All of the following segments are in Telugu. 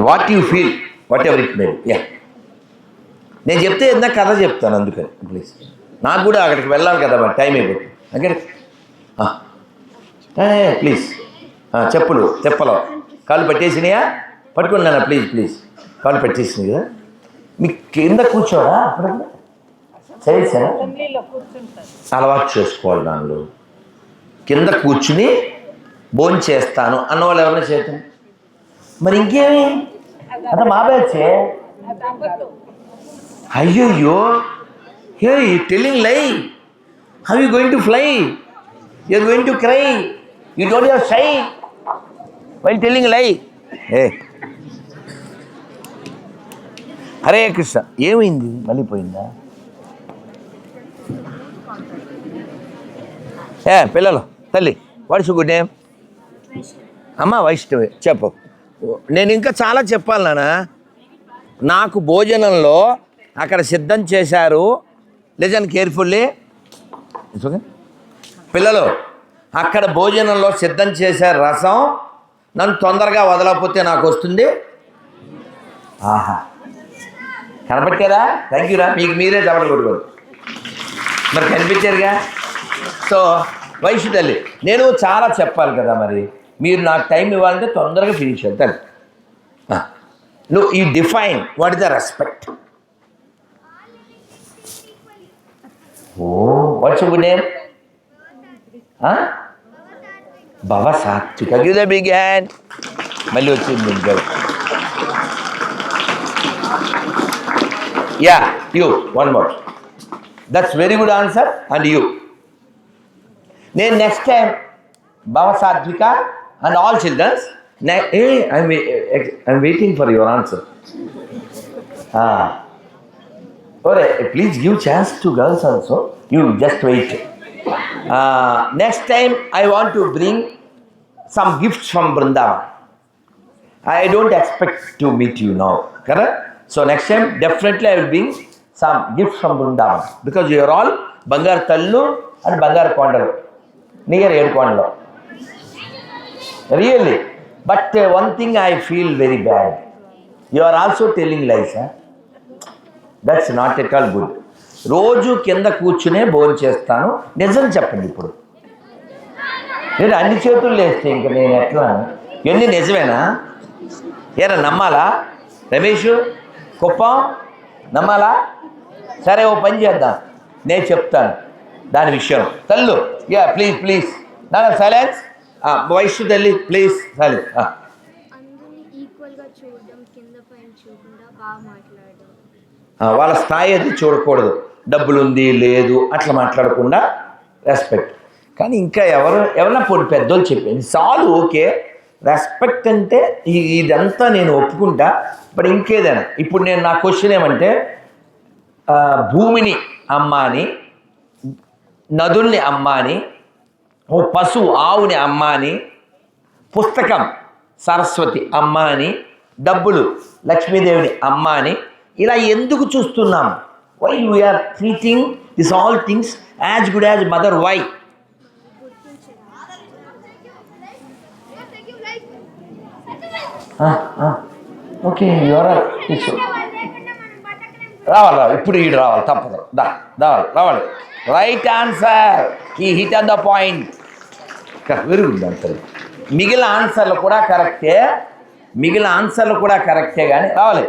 What you feel, what ever it may. Yeah, నేను చెప్తే ఏదైనా కథ చెప్తాను, అందుకని ప్లీజ్. నాకు కూడా అక్కడికి వెళ్ళాలి కదా, మరి టైం అయిపోతుంది. అక్కడ ప్లీజ్ చెప్పులు చెప్పలో కాళ్ళు పట్టేసినాయా? పట్టుకున్నానా? ప్లీజ్ ప్లీజ్, కాళ్ళు పట్టేసినాయి కదా. మీకు కింద కూర్చోరా? అక్కడ సరే అలవాటు చేసుకోవాలి. దానిలో కింద కూర్చుని భోజనం చేస్తాను అన్నవాళ్ళు ఎవరైనా చేద్దాం. మరి ఇంకేమి అంటే మా బ్యాచే. అయ్యో, hey telling lie. How you going to fly? You are going to cry. You don't have shy while telling lie. Hare Krishna. ఏమైంది? మళ్ళీ పోయిందా? పిల్లలు, తల్లి, వాట్స్ యువర్ గుడ్ నేమ్? అమ్మ వైష్ణవి. చెప్పు. నేను ఇంకా చాలా చెప్పాలి నాన్న. నాకు భోజనంలో అక్కడ సిద్ధం చేశారు. Listen carefully. పిల్లలు, అక్కడ భోజనంలో సిద్ధం చేశారు రసం. నన్ను తొందరగా వదలకపోతే నాకు వస్తుంది. ఆహా, కనపట్టారా? థ్యాంక్ యూరా. మీకు మీరే చెప్పడం కొట్టుకోరు, మరి కనిపించారుగా. సో వైషు తల్లి, నేను చాలా చెప్పాలి కదా, మరి మీరు నాకు టైం ఇవ్వాలంటే తొందరగా ఫినిష్ అవుతాను. నువ్వు ఈ define what is the respect. Oh, what's your good name? Bhava Satvika. Give the big hand. మళ్ళీ వచ్చింది ఇంకా. Yeah, you one more. That's very good answer. And you. నేను next time Bhava Satvika and all children. I'm waiting for your answer. ఓరే, please give chance to girls also. You just wait. Next time I want to bring some gifts from Vrindavan. I don't expect to meet you now, correct? So next time definitely I will bring some gifts from Vrindavan, because you are all Bangar Tallu and Bangar Kondalu, near Edkondalu. Really, but one thing I feel very bad. You are also telling lies, huh? That's not at all good. రోజు కింద కూర్చునే భోజనం చేస్తాను. నిజం చెప్పండి ఇప్పుడు. నేను అన్ని చేతులు లేస్తే ఇంకా నేను ఎట్లా? ఇవన్నీ నిజమేనా? ఏరా నమ్మాలా? రమేష్ కుప్పం నమ్మాలా? సరే, ఓ పని చేద్దాం, నేను చెప్తాను దాని విషయం. తల్లు, యా ప్లీజ్ ప్లీజ్ నా సైలెన్స్. వైష్ణు తల్లి ప్లీజ్ సైలెన్స్. వాళ్ళ స్థాయి అది చూడకూడదు. డబ్బులు ఉంది లేదు అట్లా మాట్లాడకుండా రెస్పెక్ట్. కానీ ఇంకా ఎవరన్నా పోటీ పెద్దోళ్ళు చెప్పింది చాలు, ఓకే. రెస్పెక్ట్ అంటే ఇదంతా నేను ఒప్పుకుంటా. బట్ ఇంకేదైనా ఇప్పుడు నేను నా క్వశ్చన్ ఏమంటే, భూమిని అమ్మాని, నదుల్ని అమ్మాని, ఓ పశువు ఆవుని అమ్మాని, పుస్తకం సరస్వతి అమ్మాని, డబ్బులు లక్ష్మీదేవిని అమ్మాని, ఇలా ఎందుకు చూస్తున్నాం? Why we are treating this all things as good as mother? Why? Okay, రావాలి ఇప్పుడు ఈడు రావాలి, తప్పదు. రావాలి. Right answer. ఈ hit on the point. Very good answer. మిగిలిన ఆన్సర్లు కూడా కరెక్టే కానీ రావాలి.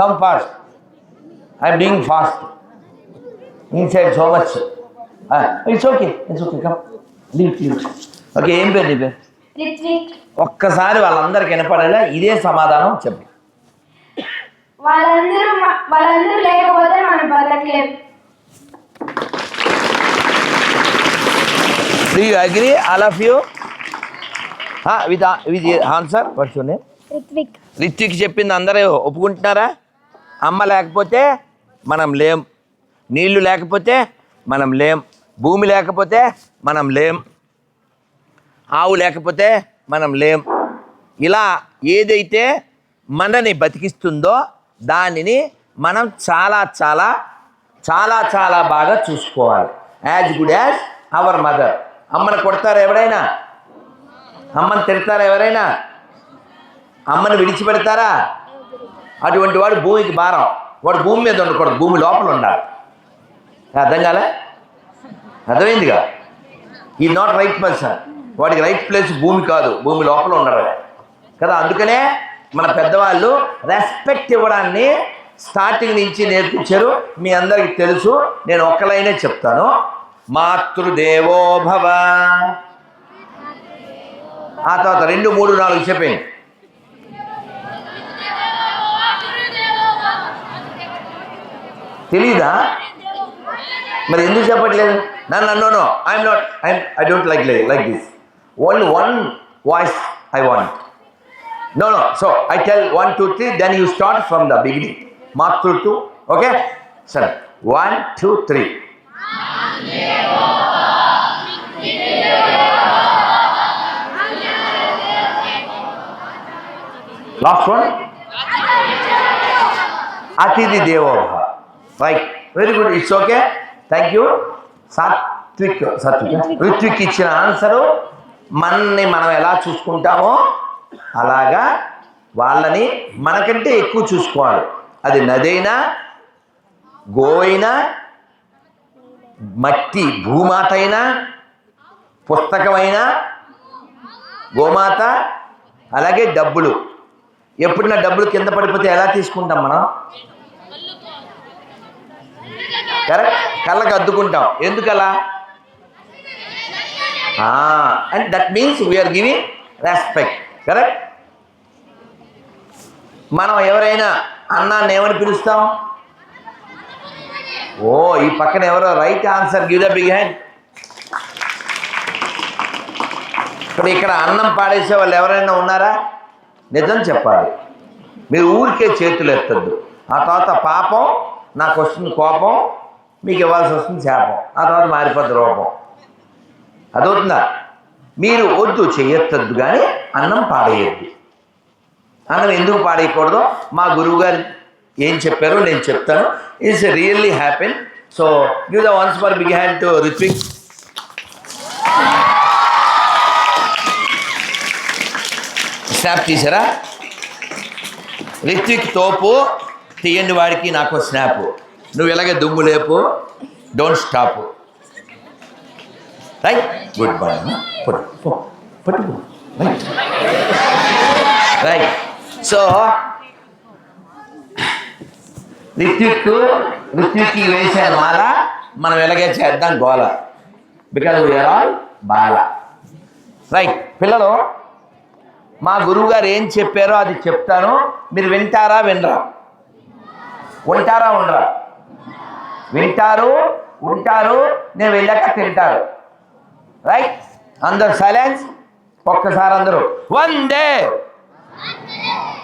Come fast. I'm doing fast. Inside so much. It's okay come leave. Okay, ఏం పేరు నీ పేరు? ఒక్కసారి వాళ్ళందరికి వినపడేలా ఇదే సమాధానం చెప్పు. వాళ్ళందరూ లేకపోతే మనం బతకలేం. Do you agree, all of you? With answer, what's your name? Ritwik చెప్పింది అందరూ ఒప్పుకుంటున్నారా? అమ్మ లేకపోతే మనం లేం, నీళ్లు లేకపోతే మనం లేం, భూమి లేకపోతే మనం లేం, ఆవు లేకపోతే మనం లేం. ఇలా ఏదైతే మనని బతికిస్తుందో దానిని మనం చాలా చాలా చాలా చాలా బాగా చూసుకోవాలి. As good as our mother. అమ్మని కొడతారా ఎవరైనా? అమ్మని తిడతారా ఎవరైనా? అమ్మని విడిచిపెడతారా? అటువంటి వాడు భూమికి భారం. వాడు భూమి మీద ఉండకూడదు, భూమి లోపల ఉండాలి. అర్థం కాలే? అర్థమైందిగా? ఈ నాట్ రైట్ పర్సన్. వాడికి రైట్ ప్లేస్ భూమి కాదు, భూమి లోపల ఉండడు కదా. అందుకనే మన పెద్దవాళ్ళు రెస్పెక్ట్ ఇవ్వడాన్ని స్టార్టింగ్ నుంచి నేర్పించారు. మీ అందరికీ తెలుసు, నేను ఒక్కలైనే చెప్తాను. మాతృదేవో భవ. ఆ తర్వాత 2, 3, 4 చెప్పండి. తెలీదా? మరి ఎందుకు చెప్పట్లేదు? No I don't like this. Only one voice I want. No. So I tell 1, 2, 3. Then you start from the beginning. Mark through 2. Okay? Sir. 1, 2, 3. Last one. Atiti Devo Bhava. Right. Very good. It's okay. Thank you. Satvik. Ritvik ఇచ్చిన ఆన్సరు మనల్ని మనం ఎలా చూసుకుంటామో అలాగా వాళ్ళని మనకంటే ఎక్కువ చూసుకోవాలి. అది నదైనా, గోవైనా, మట్టి భూమాత అయినా, పుస్తకమైనా, గోమాత, అలాగే డబ్బులు. ఎప్పుడైనా డబ్బులు కింద పడిపోతే ఎలా తీసుకుంటాం మనం? కరెక్ట్, కళ్ళకు అద్దుకుంటాం. ఎందుకలా? And that means we are giving respect. Correct. మనం ఎవరైనా అన్నాన్ని ఏమని పిలుస్తాం? ఓ, ఈ పక్కన ఎవరో right answer, give the big hand. ఇక్కడ అన్నం పాడేసే వాళ్ళు ఎవరైనా ఉన్నారా? నిజం చెప్పాలి. మీరు ఊరికే చేతులు ఎత్తద్దు. ఆ తర్వాత పాపం, నాకు వస్తుంది కోపం, మీకు ఇవ్వాల్సి వస్తుంది శాపం. ఆ తర్వాత మారిపోద్ది రూపం. అదవుతుందా? మీరు వద్దు, చెయ్యొద్దు, కానీ అన్నం పాడేయద్దు. అన్నం ఎందుకు పాడేయకూడదు? మా గురువు గారు ఏం చెప్పారో నేను చెప్తాను. It's really happen. So give the once for big hand to Ritvik. Snap తీసారా? రిత్విక్ తోపు తీయండి, వాడికి నాకు స్నాప్. నువ్వు ఇలాగే దుమ్ము లేపు, don't stop. Right, good boy. పట్టు రైట్ రైట్. సో రిత్విక్కి వేసాను మాల, మనం ఎలాగే చేద్దాం గోల. బికాజ్ వీఆర్ ఆల్ బాల. రైట్ పిల్లలు, మా గురువు గారు ఏం చెప్పారో అది చెప్తాను. మీరు వింటారా వినరా? ఉంటారా ఉండరా? వింటారు, ఉంటారు, నేను వెళ్ళాక తింటారు. రైట్. అందరు సైలెన్స్. ఒక్కసారి అందరూ వందే.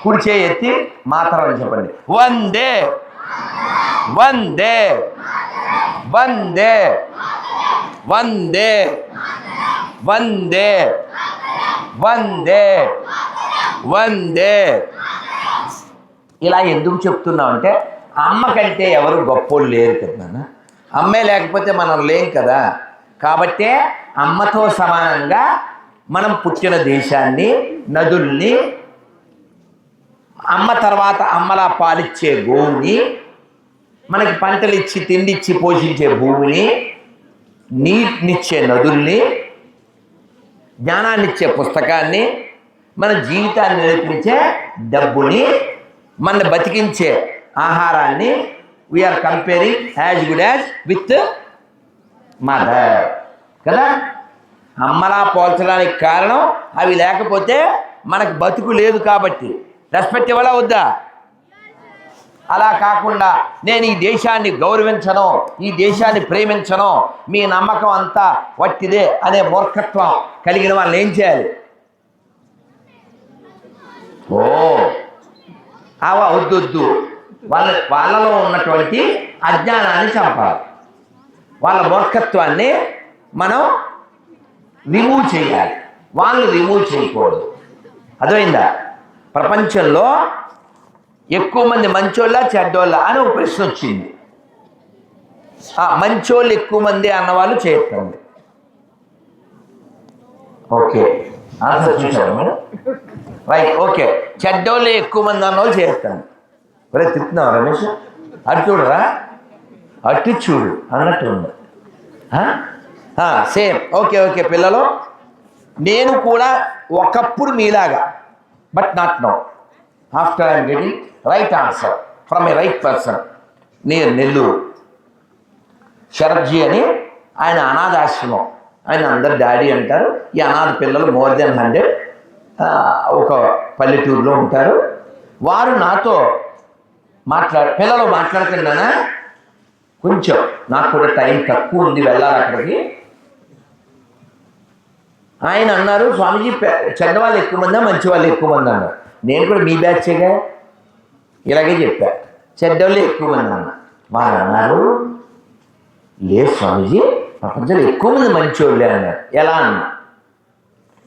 కుడి చేయి ఎత్తి మాత్రం అని చెప్పండి. వందే వందే వందే వందే వందే వందే వందే. ఇలా ఎందుకు చెప్తున్నాం అంటే, అమ్మ కంటే ఎవరు గొప్పోళ్ళు లేరు కదా. అమ్మే లేకపోతే మనం లేం కదా. కాబట్టే అమ్మతో సమానంగా మనం పుట్టిన దేశాన్ని, నదుల్ని, అమ్మ తర్వాత అమ్మలా పాలిచ్చే గోవుని, మనకి పంటలు ఇచ్చి తిండిచ్చి పోషించే భూమిని, నీటినిచ్చే నదుల్ని, జ్ఞానాన్నిచ్చే పుస్తకాన్ని, మన జీవితాన్ని నడిపించే డబ్బుని, మన బతికించే ఆహారాన్ని we are comparing as good as with mother కదా. అమ్మలా పోల్చడానికి కారణం అవి లేకపోతే మనకు బతుకు లేదు. కాబట్టి రెస్పెక్ట్ ఇవ్వాలా వద్దా? అలా కాకుండా నేను ఈ దేశాన్ని గౌరవించను, ఈ దేశాన్ని ప్రేమించను, మీ నమ్మకం అంతా వట్టిదే అనే మూర్ఖత్వం కలిగిన వాళ్ళని ఏం చేయాలి? ఓ వద్దు. వాళ్ళలో ఉన్నటువంటి అజ్ఞానాన్ని చంపాలి. వాళ్ళ మూర్ఖత్వాన్ని మనం రిమూవ్ చేయాలి. వాళ్ళు రిమూవ్ చేయకూడదు. అర్థమైందా? ప్రపంచంలో ఎక్కువ మంది మంచోళ్ళ చెడ్డోళ్ళ అని ఒక ప్రశ్న వచ్చింది. మంచోళ్ళు ఎక్కువ మంది అన్నవాళ్ళు చేయకండి. ఓకే, ఆన్సర్ చూసారా మీరు? Right, okay. చెడ్డోళ్ళు ఎక్కువ మంది అన్న వాళ్ళు చేస్తాను. ఒరే తిప్పుతున్నావు రమేష్, అటు చూడరా, అటు చూడు అన్నట్టు ఉంది. సేమ్. ఓకే ఓకే పిల్లలు, నేను కూడా ఒకప్పుడు మీలాగా, but not now. After I'm getting right answer from A right person. నేను నెల్లూరు శరత్జీ అని, ఆయన అనాథాశ్రమం, ఆయన అందరు డాడీ అంటారు. ఈ అనాథ పిల్లలు మోర్ దెన్ 100 ఒక పల్లెటూరులో ఉంటారు. వారు నాతో పిల్లలు మాట్లాడుతున్నానా, కొంచెం నాకు కూడా టైం తక్కువ ఉంది, వెళ్ళాలి అక్కడికి. ఆయన అన్నారు, స్వామీజీ చెడ్డవాళ్ళు ఎక్కువ మందా మంచి వాళ్ళు ఎక్కువ మంది అన్నారు. నేను కూడా మీ బ్యాచేగా ఇలాగే చెప్పా, చెడ్డవాళ్ళు ఎక్కువ మంది అన్న. వారు అన్నారు, లేదు స్వామీజీ ప్రపంచంలో ఎక్కువ మంది మంచివాళ్ళే అన్నారు. ఎలా అన్నా,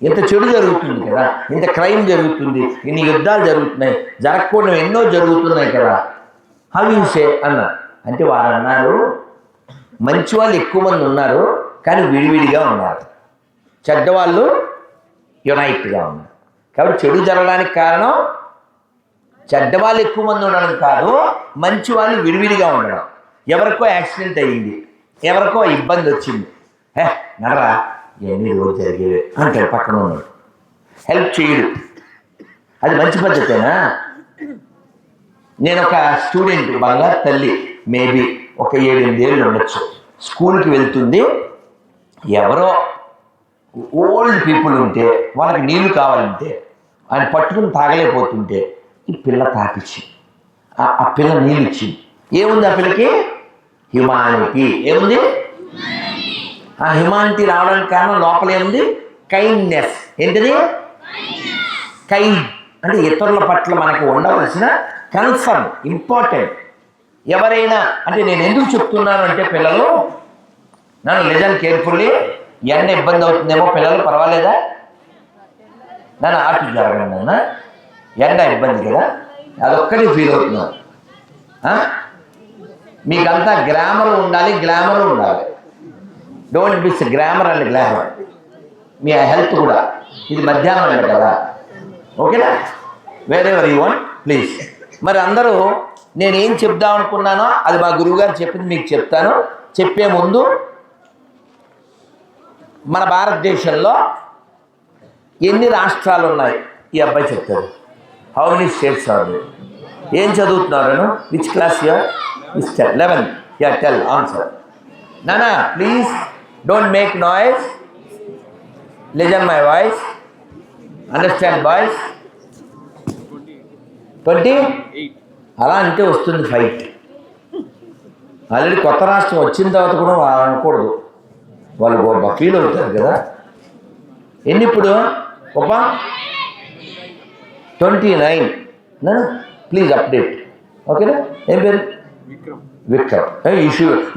ఇంత చెడు జరుగుతుంది కదా, ఇంత క్రైమ్ జరుగుతుంది, ఇన్ని యుద్ధాలు జరుగుతున్నాయి, జరగకూడదు ఎన్నో జరుగుతున్నాయి కదా, హవింసే అన్నారు. అంటే వారు అన్నారు, మంచి వాళ్ళు ఎక్కువ మంది ఉన్నారు కానీ విడివిడిగా ఉన్నారు, చెడ్డవాళ్ళు యునైట్గా ఉన్నారు. కాబట్టి చెడు జరగడానికి కారణం చెడ్డవాళ్ళు ఎక్కువ మంది ఉండడం కాదు, మంచి వాళ్ళు విడివిడిగా ఉండడం. ఎవరికో యాక్సిడెంట్ అయ్యింది, ఎవరికో ఇబ్బంది వచ్చింది, నడరా ఎన్ని రోజు జరిగేవి అంటాడు పక్కన ఉన్నాడు, హెల్ప్ చేయడు. అది మంచి పద్ధతేనా? నేను ఒక స్టూడెంట్, బంగారు తల్లి, మేబీ ఒక 7-8 ఏళ్ళు ఉండొచ్చు, స్కూల్కి వెళ్తుంది. ఎవరో ఓల్డ్ పీపుల్ ఉంటే వాళ్ళకి నీళ్లు కావాలంటే ఆయన పట్టుకుని తాగలేకపోతుంటే ఈ పిల్ల తాపిచ్చి ఆ పిల్ల నీళ్ళు ఇచ్చింది. ఏముంది ఆ పిల్లకి? హ్యుమానిటీ. ఏముంది? ఆ హ్యుమానిటీ రావడానికి కారణం లోపల ఏముంది? కైండ్నెస్. ఏంటిది? కైండ్ అంటే ఇతరుల పట్ల మనకు ఉండవలసిన కన్సర్న్, ఇంపార్టెంట్. ఎవరైనా అంటే నేను ఎందుకు చెప్తున్నాను అంటే, పిల్లలు నన్ను లిజన్ కేర్ఫుల్లీ. ఎండ ఇబ్బంది అవుతుందేమో పిల్లలు, పర్వాలేదా? నన్ను ఆటు జరగండి అన్న, ఎండ ఇబ్బంది కదా, అదొక్కటి ఫీల్ అవుతున్నాను. మీకంతా గ్రామర్ ఉండాలి, గ్లామర్ ఉండాలి. Don't miss grammar and glamour. Me health కూడా, ఇది మధ్యాహ్నం అండి కదా, ఓకేనా? Wherever you want please. మరి అందరూ నేనేం చెప్దాం అనుకున్నానో అది మా గురువుగారు చెప్పింది మీకు చెప్తాను. చెప్పే ముందు మన భారతదేశంలో ఎన్ని రాష్ట్రాలు ఉన్నాయి ఈ అబ్బాయి చెప్తారు. How many states are? ఏం చదువుతున్నారు? Which class you're? 11th. Yeah, tell answer. నానా please don't make noise, listen my voice, understand boys. 28. అలా అంటే వస్తుంది ఫైట్. ఆల్రెడీ కొత్త రాష్ట్రం వచ్చిన తర్వాత కూడా అనకూడదు, వాళ్ళు ఫీల్ అవుతారు కదా. ఎన్ని ఇప్పుడు? ఒక 29. ప్లీజ్ అప్డేట్, ఓకేనా? ఏం పేరు? Vikram.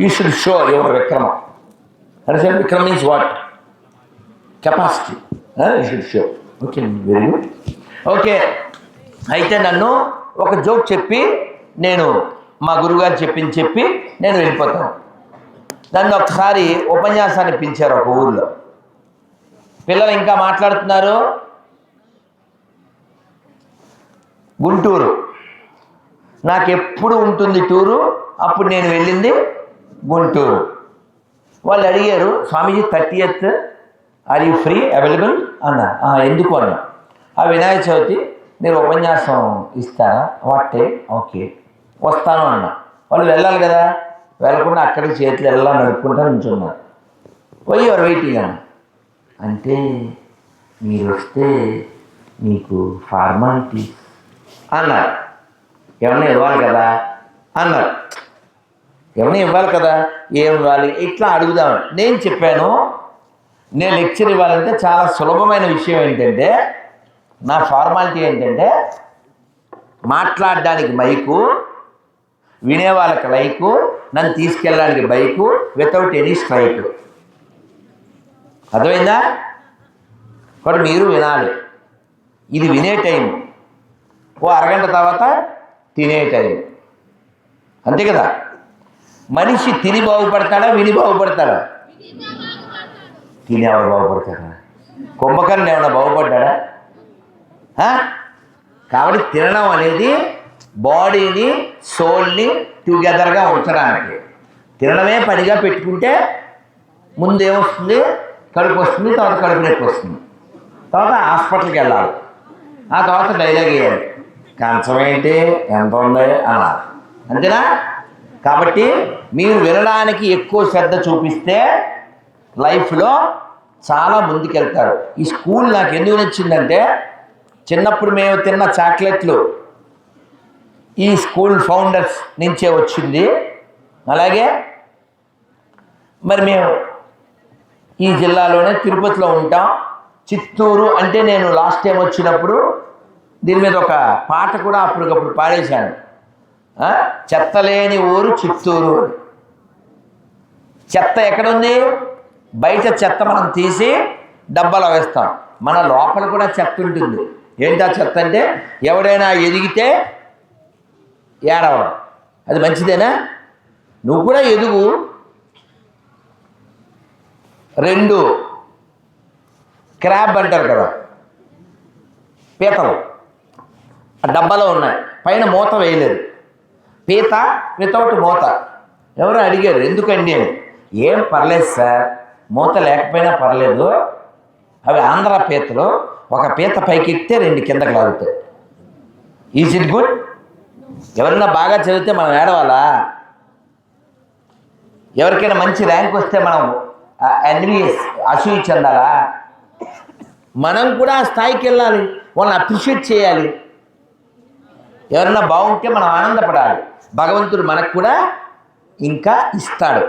You should show your విక్రమ. అంటే Vikram means what? Capacity. You should show. Okay, very good. Okay, అయితే నన్ను ఒక జోక్ చెప్పి, నేను మా గురువుగారు చెప్పి నేను వెళ్ళిపోతాను. నన్ను ఒకసారి ఉపన్యాసాన్ని పిలిచారు ఒక ఊర్లో. పిల్లలు ఇంకా మాట్లాడుతున్నారు. గుంటూరు నాకు ఎప్పుడు ఉంటుంది టూరు, అప్పుడు నేను వెళ్ళింది గుంటూరు. వాళ్ళు అడిగారు, Swamiji 30th are you free available అన్నా. ఎందుకు అన్నా? ఆ వినాయక చవితి మీరు ఉపన్యాసం ఇస్తారా? What time? ఓకే వస్తాను అన్నా. వాళ్ళు వెళ్ళాలి కదా, వెళ్ళకుండా అక్కడికి చేతులు ఎలా నడుపుకుంటా నుంచున్నారు. పోయి ఎవరు వెయిటింగ్ అన్న అంటే, మీరు వస్తే మీకు ఫార్మాలిటీ అన్నారు. ఏమన్నా ఇవ్వాలి కదా అన్నారు. ఏమన్నా ఇవ్వాలి కదా, ఏం ఇవ్వాలి ఇట్లా అడుగుదాం. నేను చెప్పాను, నేను లెక్చర్ ఇవ్వాలంటే చాలా సులభమైన విషయం. ఏంటంటే నా ఫార్మాలిటీ ఏంటంటే, మాట్లాడడానికి మైకు, వినే వాళ్ళకి లైకు, నన్ను తీసుకెళ్ళడానికి బైకు, వితౌట్ ఎనీ స్ట్రైక్. అర్థమైందా? మరి మీరు వినాలి. ఇది వినే టైం, ఓ అరగంట తర్వాత తినే టైం, అంతే కదా. మనిషి తిని బాగుపడతాడా, విని బాగుపడతాడా? తినేవాడు బాగుపడతాడా? కుంభకర్ణుడు ఏమైనా బాగుపడ్డా? కాబట్టి తినడం అనేది బాడీని సోల్ని టుగెదర్గా ఉంచడానికి. తినడమే పనిగా పెట్టుకుంటే ముందు ఏమొస్తుంది? కడుపు వస్తుంది, తర్వాత కడుపు నొప్పి వస్తుంది, తర్వాత హాస్పిటల్కి వెళ్ళాలి, ఆ తర్వాత డైలాగ్ వేయాలి, కంచం ఏంటి ఎంత ఉంది అన్నారు. అంతేనా? కాబట్టి మీరు వినడానికి ఎక్కువ శ్రద్ధ చూపిస్తే లైఫ్లో చాలా ముందుకెళ్తారు. ఈ స్కూల్ నాకు ఎందుకు నచ్చిందంటే, చిన్నప్పుడు మేము తిన్న చాక్లెట్లు ఈ స్కూల్ ఫౌండర్స్ నుంచే వచ్చింది. అలాగే మరి మేము ఈ జిల్లాలోనే తిరుపతిలో ఉంటాం. చిత్తూరు అంటే నేను లాస్ట్ టైం వచ్చినప్పుడు దీని మీద ఒక పాట కూడా అప్పటికప్పుడు పాడేశాను. చెత్త లేని ఊరు చిత్తూరు. చెత్త ఎక్కడుంది? బయట చెత్త మనం తీసి డబ్బాలో వేస్తాం, మన లోపల కూడా చెత్త ఉంటుంది. ఏంటా చెత్త అంటే, ఎవడైనా ఎదిగితే ఏడవడం. అది మంచిదేనా? నువ్వు కూడా ఎదుగు. 2 క్రాబ్ అంటారు కదా, పీతలు ఆ డబ్బాలో ఉన్నాయి, పైన మూత వేయలేదు. పీత వితౌట్ మూత. ఎవరు అడిగారు ఎందుకండి అని. ఏం పర్లేదు సార్, మూత లేకపోయినా పర్లేదు, అవి ఆంధ్ర పీతలు, ఒక పీత పైకి ఎక్కితే 2 కిందకి లాగుతాయి. Is it good? ఎవరైనా బాగా చదివితే మనం ఏడవాలా? ఎవరికైనా మంచి ర్యాంక్ వస్తే మనం అసూయ చెందాలా? మనం కూడా ఆ స్థాయికి వెళ్ళాలి, వాళ్ళని అప్రిషియేట్ చేయాలి. ఎవరన్నా బాగుంటే మనం ఆనందపడాలి. భగవంతుడు మనకు కూడా ఇంకా ఇస్తాడు.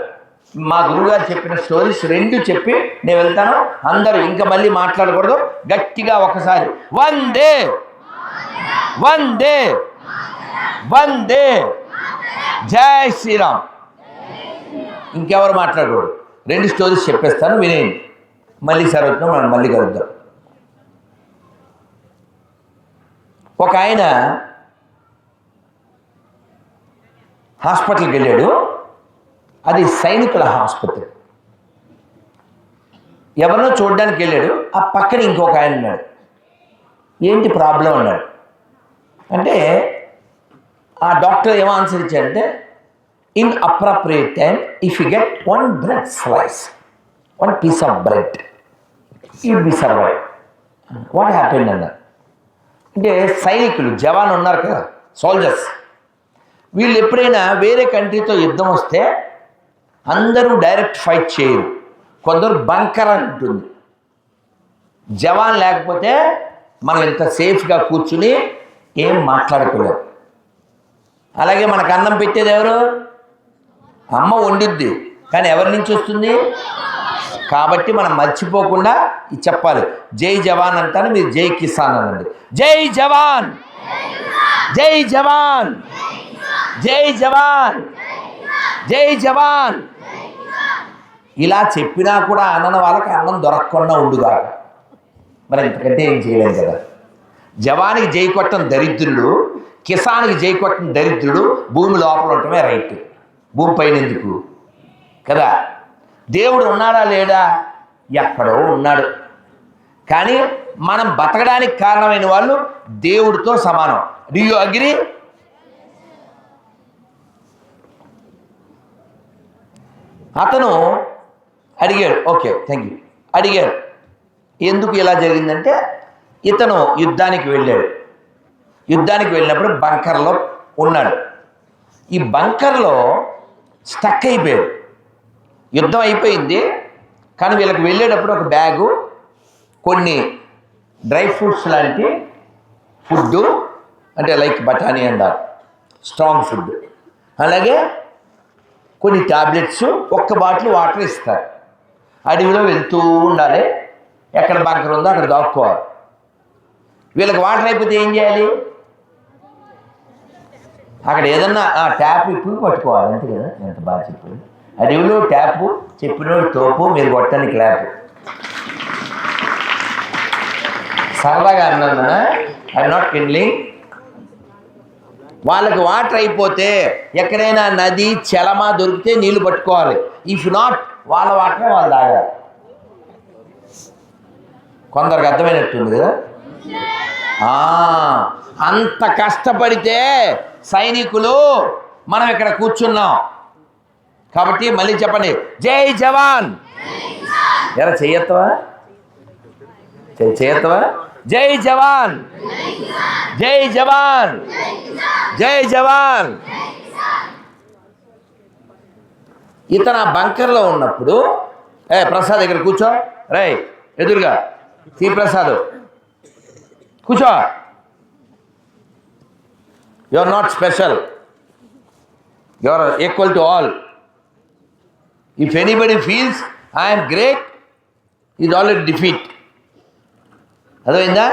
మా గురువుగారు చెప్పిన స్టోరీస్ 2 చెప్పి నేను వెళ్తాను. అందరూ ఇంకా మళ్ళీ మాట్లాడకూడదు, గట్టిగా ఒకసారి వందే వందే వందే జై శ్రీరామ్. ఇంకెవరు మాట్లాడకూడదు. 2 స్టోరీస్ చెప్పేస్తాను, వినేయండి. మళ్ళీ సరవుతున్నాం, మనం మళ్ళీ కలుద్దాం. ఒక ఆయన హాస్పిటల్కి వెళ్ళాడు. అది సైనికుల హాస్పిటల్. ఎవరినో చూడడానికి వెళ్ళాడు. ఆ పక్కన ఇంకొక ఆయన ఉన్నాడు. ఏంటి ప్రాబ్లం అన్నాడు. అంటే ఆ డాక్టర్ ఏమో ఆన్సర్ ఇచ్చాడంటే, inappropriate time if you get 1 bread slice, 1 piece of bread, you be survive. What happened అన్నారు. అంటే సైనికులు జవాన్ ఉన్నారు కదా, సోల్జర్స్, వీళ్ళు ఎప్పుడైనా వేరే కంట్రీతో యుద్ధం వస్తే అందరూ డైరెక్ట్ ఫైట్ చేయరు. కొందరు బంకర్ ఉంటుంది. జవాన్ లేకపోతే మనం ఇంత సేఫ్గా కూర్చుని ఏం మాట్లాడుకోలేము. అలాగే మనకు అన్నం పెట్టేది ఎవరు? అమ్మ వండిద్ది, కానీ ఎవరి నుంచి వస్తుంది? కాబట్టి మనం మర్చిపోకుండా ఇది చెప్పాలి. జై జవాన్ అంటాను, మీరు జై కిసాన్ అనండి. జై జవాన్, జై జవాన్, జై జవాన్, జై జవాన్. ఇలా చెప్పినా కూడా అన్న వాళ్ళకి అన్నం దొరకకుండా ఉండుగా. మరి ఇంతకంటే ఏం చేయలేం కదా. జవానికి జై కొట్టం దరిద్రుడు, కిసాన్కి జై కొట్టం దరిద్రుడు. భూమి లోపల ఉండటమే రైట్, భూమి పైన ఎందుకు కదా. దేవుడు ఉన్నాడా లేడా? ఎక్కడో ఉన్నాడు. కానీ మనం బతకడానికి కారణమైన వాళ్ళు దేవుడితో సమానం. Do you agree? అతను అడిగాడు, ఓకే థ్యాంక్ యూ, అడిగాడు ఎందుకు ఇలా జరిగిందంటే, ఇతను యుద్ధానికి వెళ్ళాడు. యుద్ధానికి వెళ్ళినప్పుడు బంకర్లో ఉన్నాడు. ఈ బంకర్లో స్టక్ అయిపోయాడు. యుద్ధం అయిపోయింది, కానీ వీళ్ళకి వెళ్ళేటప్పుడు ఒక బ్యాగు, కొన్ని డ్రై ఫ్రూట్స్ లాంటి ఫుడ్డు, అంటే లైక్ బఠానీ అంటారు, స్ట్రాంగ్ ఫుడ్, అలాగే కొన్ని టాబ్లెట్స్, 1 బాటిల్ వాటర్ ఇస్తారు. అడవిలో వెళ్తూ ఉండాలి, ఎక్కడ బంకర్ ఉందో అక్కడ దాక్కోవాలి. వీళ్ళకి వాటర్ అయిపోతే ఏం చేయాలి? అక్కడ ఏదన్నా ట్యాప్ ఇప్పుడు పట్టుకోవాలి, అంతే కదా. ఎంత బాగా చెప్పారు. అడవిలో ట్యాపు, చెప్పినోడు తోపు, మీరు కొట్టని క్లాప్. సరదాగా అన్నా, ఐఎమ్ నాట్ కిడ్లింగ్. వాళ్ళకి వాటర్ అయిపోతే ఎక్కడైనా నది చలమా దొరికితే నీళ్లు పట్టుకోవాలి. ఇఫ్ నాట్ వాళ్ళ వాటరే వాళ్ళు తాగాలి. కొందరికి అర్థమైనట్టుంది కదా. అంత కష్టపడితే సైనికులు మనం ఇక్కడ కూర్చున్నాం. కాబట్టి మళ్ళీ చెప్పండి, జై జవాన్. ఎలా చెయ్యత్తవా? చేయత్తవా? జై జవాన్, జై జవాన్, జై జవాన్. ఇతను ఆ బంకర్లో ఉన్నప్పుడు, ప్రసాద్ ఇక్కడ కూర్చో, రే ఎదురుగా సి ప్రసాద్ కూర్చో. You are not special, you are equal to all. If anybody feels I'm great, is already defeat. అర్థమైందా?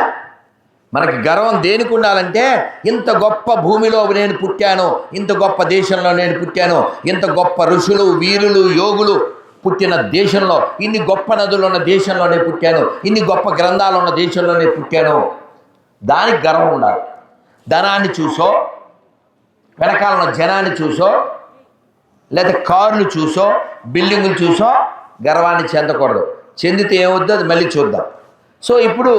మనకి గర్వం దేనికి ఉండాలంటే, ఇంత గొప్ప భూమిలో నేను పుట్టాను, ఇంత గొప్ప దేశంలో నేను పుట్టాను, ఇంత గొప్ప ఋషులు, వీరులు, యోగులు పుట్టిన దేశంలో, ఇన్ని గొప్ప నదులు ఉన్న దేశంలోనే పుట్టాను, ఇన్ని గొప్ప గ్రంథాలు ఉన్న దేశంలోనే పుట్టాను. దానికి గర్వం ఉండాలి. ధనాన్ని చూసో, వెనకాల ఉన్న జనాన్ని చూసో, లేదా కార్లు చూసో, బిల్డింగులు చూసో గర్వాన్ని చెందకూడదు. చెందితే ఏమవుద్దో అది మళ్ళీ చూద్దాం. సో ఇప్పుడు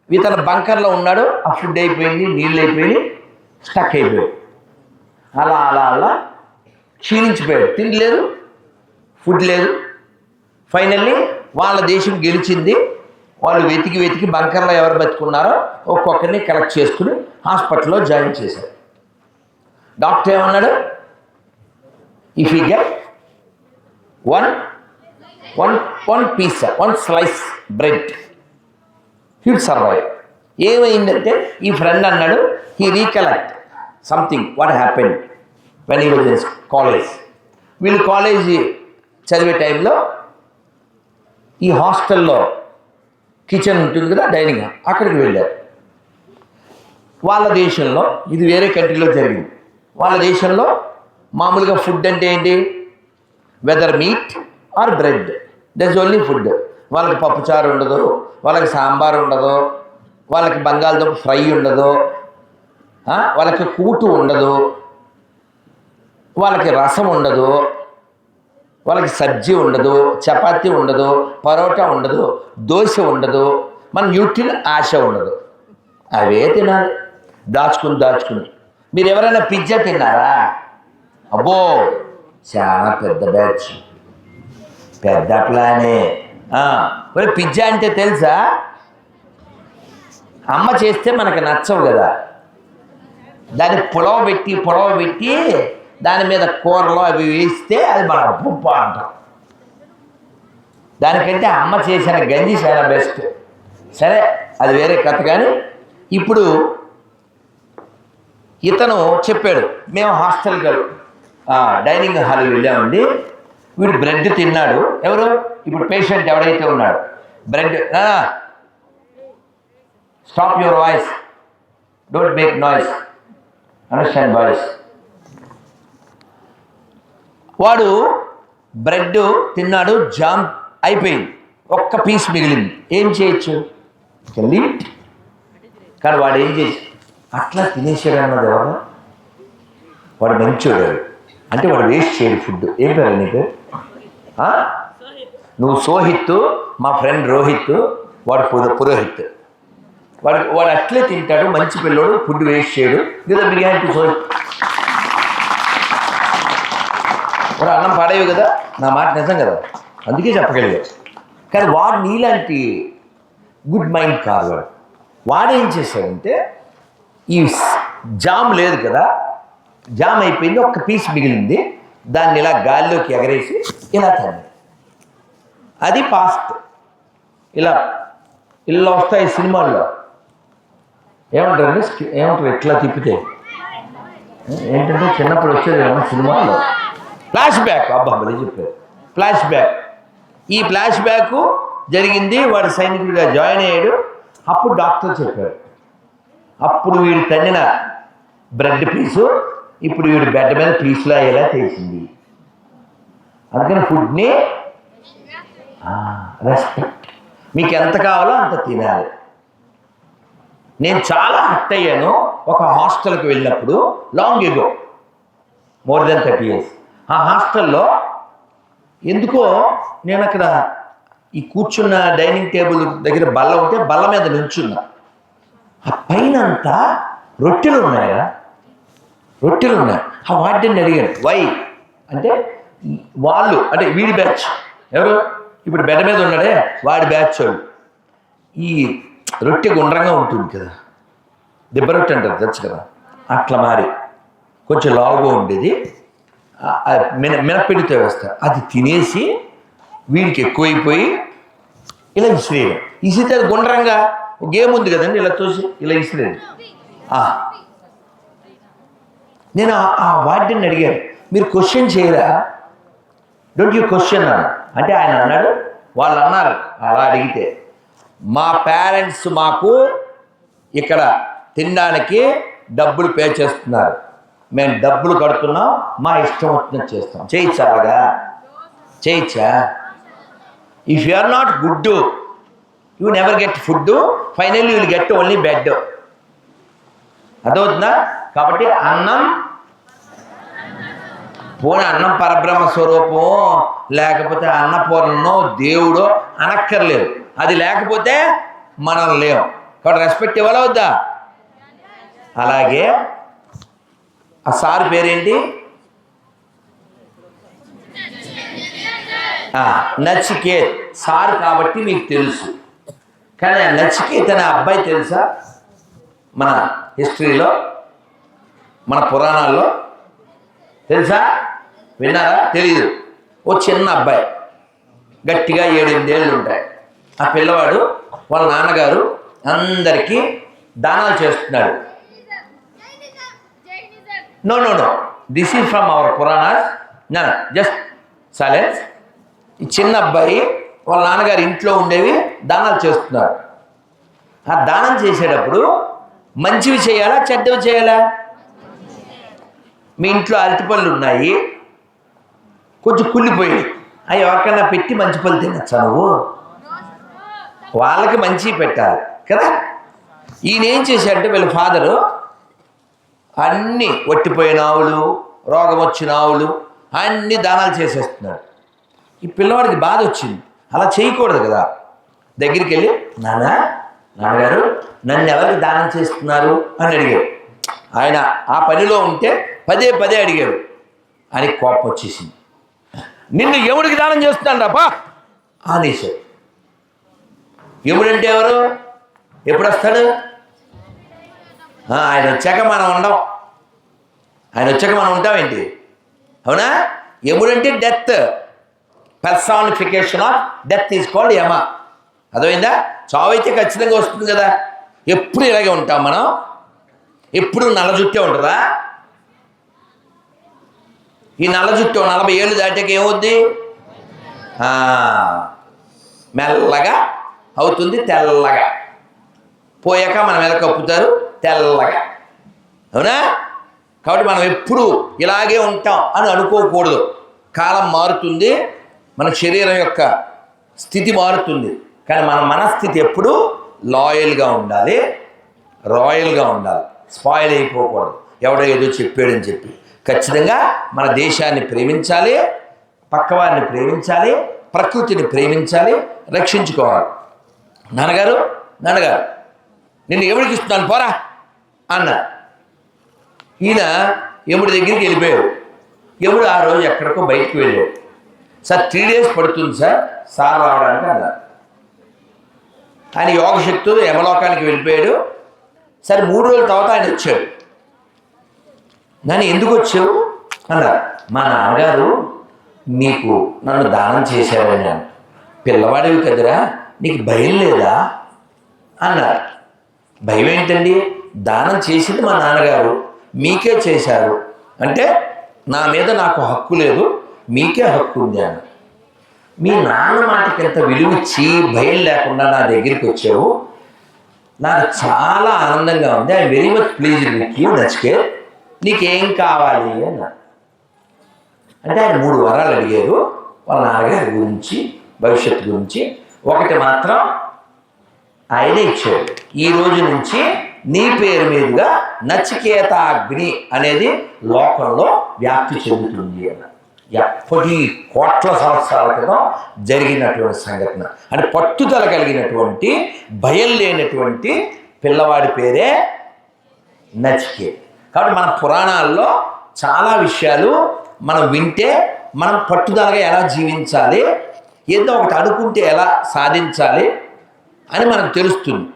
ఇతను బంకర్లో ఉన్నాడు. ఆ ఫుడ్ అయిపోయింది, నీళ్ళు అయిపోయి స్టక్ అయిపోయాడు. అలా అలా అలా క్షీణించిపోయాడు. తిండి లేదు, ఫుడ్ లేదు. ఫైనల్లీ వాళ్ళ దేశం గెలిచింది. వాళ్ళు వెతికి వెతికి బంకర్లో ఎవరు బతుకున్నారో ఒక్కొక్కరిని కలెక్ట్ చేసుకుని హాస్పిటల్లో జాయిన్ చేశారు. డాక్టర్ ఏమన్నాడు? If you get one piece, one slice bread, he'll survive. ఏమైందంటే ఈ ఫ్రెండ్ అన్నాడు, he recollect something what happened when he was in college. వీళ్ళు కాలేజీ చదివే టైంలో ఈ హాస్టల్లో కిచెన్ ఉంటుంది కదా, డైనింగ్, అక్కడికి వెళ్ళారు. వాళ్ళ దేశంలో, ఇది వేరే కంట్రీలో జరిగింది, వాళ్ళ దేశంలో మామూలుగా ఫుడ్ అంటే ఏంటి? Whether meat or bread, that's only food. వాళ్ళకి పప్పుచారు ఉండదు, వాళ్ళకి సాంబార్ ఉండదు, వాళ్ళకి బంగాళదుంప ఫ్రై ఉండదు, వాళ్ళకి కూటు ఉండదు, వాళ్ళకి రసం ఉండదు, వాళ్ళకి సబ్జీ ఉండదు, చపాతీ ఉండదు, పరోటా ఉండదు, దోశ ఉండదు, మన న్యూట్రిల్ ఆశ ఉండదు. అవే తినాలి దాచుకుని. మీరు ఎవరైనా పిజ్జా తిన్నారా? అబ్బో చాలా పెద్ద బ్యాచ్, పెద్ద ప్లానే. మరి పిజ్జా అంటే తెలుసా? అమ్మ చేస్తే మనకు నచ్చవు కదా, దాన్ని పొడవ పెట్టి దాని మీద కూరలు అవి వేస్తే అది మన ఉప్ప అంటాం. దానికంటే అమ్మ చేసిన గంజి చాలా బెస్ట్. సరే, అది వేరే కథ. కానీ ఇప్పుడు ఇతను చెప్పాడు, మేము హాస్టల్కి డైనింగ్ హాల్కి వెళ్ళామండి, వీడు బ్రెడ్ తిన్నాడు. ఎవరు? ఇప్పుడు పేషెంట్ ఎవడైతే ఉన్నాడు, bread. Stop your voice, don't make noise, understand boys. వాడు బ్రెడ్ తిన్నాడు, జామ్ అయిపోయింది, ఒక్క పీస్ మిగిలింది. ఏం చేయొచ్చు? లీట్. కానీ వాడు ఏం చేసి అట్లా తినేసాడు అన్నది ఎవరు? వాడు మంచోడు, అంటే వాడు వేస్ట్ చేయడు ఫుడ్. ఏం పేరు నీకు? నువ్వు సోహిత్, మా ఫ్రెండ్ రోహిత్, వాడు పురోహిత్. వాడు అట్లే తింటాడు, మంచి పిల్లోడు, ఫుడ్ వేస్ట్ చేయడు. లేదా బిర్యానీ సోహిత్, వాడు అన్నం పాడేవి కదా, నా మాట నిజం కదా, అందుకే చెప్పగలిగాడు. కానీ వాడు నీలాంటి గుడ్ మైండ్ కాదు. వాడు ఏం చేశాడంటే, ఈ జామ్ లేదు కదా, జామ్ అయిపోయింది, ఒక్క పీస్ మిగిలింది, దాన్ని ఇలా గాల్లోకి ఎగరేసి ఇలా తిన్నాడు. అది పాస్ట్. ఇలా వస్తాయి సినిమాల్లో, ఏమంటారండి, ఏమంటారు ఇట్లా తిప్పితే ఏంటంటే చిన్నప్పుడు వచ్చేది ఏమన్నా సినిమాల్లో ఫ్లాష్ బ్యాక్. అబ్బాబలే చెప్పారు, ఫ్లాష్ బ్యాక్. ఈ ఫ్లాష్ బ్యాక్ జరిగింది, వాడు సైనికుడిగా జాయిన్ అయ్యాడు. అప్పుడు డాక్టర్ చెప్పాడు, అప్పుడు వీడు తన్నిన బ్రెడ్ పీసు ఇప్పుడు వీడు బెడ్ మీద పీసులా అయ్యేలా చేసింది. అందుకని ఫుడ్ని రెస్పెక్ట్, మీకు ఎంత కావాలో అంత తినాలి. నేను చాలా హర్ట్ అయ్యాను ఒక హాస్టల్కి వెళ్ళినప్పుడు, long ago, more than 30 years. ఆ హాస్టల్లో ఎందుకో నేను అక్కడ ఈ కూర్చున్న డైనింగ్ టేబుల్ దగ్గర బల్ల ఉంటే బల్ల మీద నుంచున్నా. ఆ పైన అంతా రొట్టెలు ఉన్నాయా, రొట్టెలు ఉన్నాయి. ఆ వాటిని అడిగాను వై అంటే వాళ్ళు అంటే వీడి బ్యాచ్ ఎవరు ఇప్పుడు బెడ్ మీద ఉన్నాడే వాడి బ్యాచ్ వాళ్ళు ఈ రొట్టె గుండ్రంగా ఉంటుంది కదా, దిబ్బ రొట్టె అంటారు తెలుసు కదా, అట్లా మారి కొంచెం లావుగా ఉండేది. మినప్పిండితో వేస్తారు. అది తినేసి వీడికి ఎక్కువైపోయి ఇలా ఇసిరేయడం. ఇసిరితే అది గుండ్రంగా ఒక గేమ్ ఉంది కదండి, ఇలా తోసి ఇలా ఇసిరేది. నేను ఆ వార్డెన్ అడిగాను, మీరు క్వశ్చన్ చేయరా, డోంట్ యూ క్వశ్చన్ అన్న. అంటే ఆయన అన్నాడు, వాళ్ళు అన్నారు అలా అడిగితే, మా పేరెంట్స్ మాకు ఇక్కడ తినడానికి డబ్బులు పే చేస్తున్నారు, మేము డబ్బులు కడుతున్నాం, మా ఇష్టం వచ్చినట్టు చేస్తాం. చేయొచ్చా అలాగా? చేయొచ్చా? If you are not good you never get food, finally you will get only bed. అదవుతుందా? కాబట్టి అన్నం పోనీ అన్నం పరబ్రహ్మ స్వరూపం, లేకపోతే అన్నపూర్ణనో దేవుడో అనక్కర్లేదు. అది లేకపోతే మనం లేవు. కాబట్టి రెస్పెక్ట్ ఇవ్వాలా వద్దా? అలాగే ఆ సార్ పేరేంటి? నచికేత్ సార్ కాబట్టి మీకు తెలుసు. కానీ ఆ నచికేత్ అనే అబ్బాయి తెలుసా? మన హిస్టరీలో, మన పురాణాల్లో తెలుసా? విన్నారా? తెలీదు. ఓ చిన్న అబ్బాయి, గట్టిగా 7-8 ఏళ్ళు ఉంటాయి. ఆ పిల్లవాడు వాళ్ళ నాన్నగారు అందరికీ దానాలు చేస్తున్నాడు. No no no this is from our Puranas. నా జస్ట్ సైలెన్స్. ఈ చిన్న అబ్బాయి వాళ్ళ నాన్నగారు ఇంట్లో ఉండేవి దానాలు చేస్తున్నారు. ఆ దానం చేసేటప్పుడు మంచివి చేయాలా, చెడ్డవి చేయాలా? మీ ఇంట్లో అరటిపళ్ళు ఉన్నాయి, కొంచెం కుళ్ళిపోయి, అవి ఎవరికైనా పెట్టి మంచి పళ్ళు తినచ్చా నువ్వు? వాళ్ళకి మంచి పెట్టాలి కదా. ఈయన ఏం చేశాడంటే వీళ్ళ ఫాదరు అన్నీ వట్టిపోయిన ఆవులు, రోగం వచ్చిన ఆవులు అన్నీ దానాలు చేసేస్తున్నాడు. ఈ పిల్లవాడికి బాధ వచ్చింది, అలా చేయకూడదు కదా. దగ్గరికి వెళ్ళి, నాన్నగారు నన్ను ఎవరికి దానం చేస్తున్నారు అని అడిగాడు. ఆయన ఆ పనిలో ఉంటే పదే పదే అడిగాడు. అని కోపం వచ్చేసింది. నిన్ను యముడికి దానం చేస్తున్నాను రాపా అనేసాడు. యముడంటే ఎవరు? ఎప్పుడు వస్తాడు? ఆయన వచ్చాక మనం ఉండం. ఆయన వచ్చాక మనం ఉంటామేంటి? అవునా? యముడంటే death, personification of death is called Yama. అర్థమైందా? చావు అయితే ఖచ్చితంగా వస్తుంది కదా. ఎప్పుడు ఇలాగే ఉంటాం మనం? ఎప్పుడు నల్ల జుట్టే ఉంటుందా? ఈ నల్ల జుట్టు 40 ఏళ్ళు దాటాక ఏమవుద్ది? మెల్లగా అవుతుంది, తెల్లగా. పోయాక మన మీద కప్పుతారు తెల్లగా. అవునా? కాబట్టి మనం ఎప్పుడు ఇలాగే ఉంటాం అని అనుకోకూడదు. కాలం మారుతుంది, మన శరీరం యొక్క స్థితి మారుతుంది. కానీ మన మనస్థితి ఎప్పుడు లాయల్గా ఉండాలి, రాయల్గా ఉండాలి. స్పాయిల్ అయిపోకూడదు. ఎవడో ఏదో చెప్పాడని చెప్పి. ఖచ్చితంగా మన దేశాన్ని ప్రేమించాలి, పక్కవారిని ప్రేమించాలి, ప్రకృతిని ప్రేమించాలి, రక్షించుకోవాలి. నాన్నగారు నిన్ను యముడికి ఇస్తున్నాను పోరా అన్న. ఈయన యముడి దగ్గరికి వెళ్ళిపోయాడు. యముడు ఆ రోజు ఎక్కడికో బయటికి వెళ్ళాడు. సార్ 3 days పడుతుంది సార్ రావడానికి అన్నారు. ఆయన యోగశక్తులు యమలోకానికి వెళ్ళిపోయాడు. సరే 3 రోజుల తర్వాత ఆయన వచ్చాడు. నన్ను ఎందుకు వచ్చావు అన్నారు. మా నాన్నగారు నీకు నన్ను దానం చేశారని. నేను పిల్లవాడివి కదరా, నీకు భయం లేదా అన్నారు. భయం ఏంటండి? దానం చేసింది మా నాన్నగారు, మీకే చేశారు అంటే నా మీద నాకు హక్కు లేదు, మీకే హక్కు ఉంది అన్న. మీ నాన్న మాటకి ఎంత విలువిచ్చి భయం లేకుండా నా దగ్గరికి వచ్చావు, నాకు చాలా ఆనందంగా ఉంది. I very much pleased with you Nachiket, నీకేం కావాలి అన్న. అంటే ఆయన 3 వరాలు అడిగారు వాళ్ళ నాన్నగారి గురించి, భవిష్యత్తు గురించి. ఒకటి మాత్రం ఆయన ఇచ్చాడు, ఈ రోజు నుంచి నీ పేరు మీదుగా నచికేతాగ్ని అనేది లోకంలో వ్యాప్తి చెందుతుంది అన్న. ఎప్పటి కోట్ల సంవత్సరాల క్రితం జరిగినటువంటి సంఘటన. అంటే పట్టుదల కలిగినటువంటి భయం లేనటువంటి పిల్లవాడి పేరే నచికేత. కాబట్టి మన పురాణాల్లో చాలా విషయాలు మనం వింటే మనం పట్టుదలగా ఎలా జీవించాలి, ఏదో ఒకటి అనుకుంటే ఎలా సాధించాలి అని మనకు తెలుస్తుంది.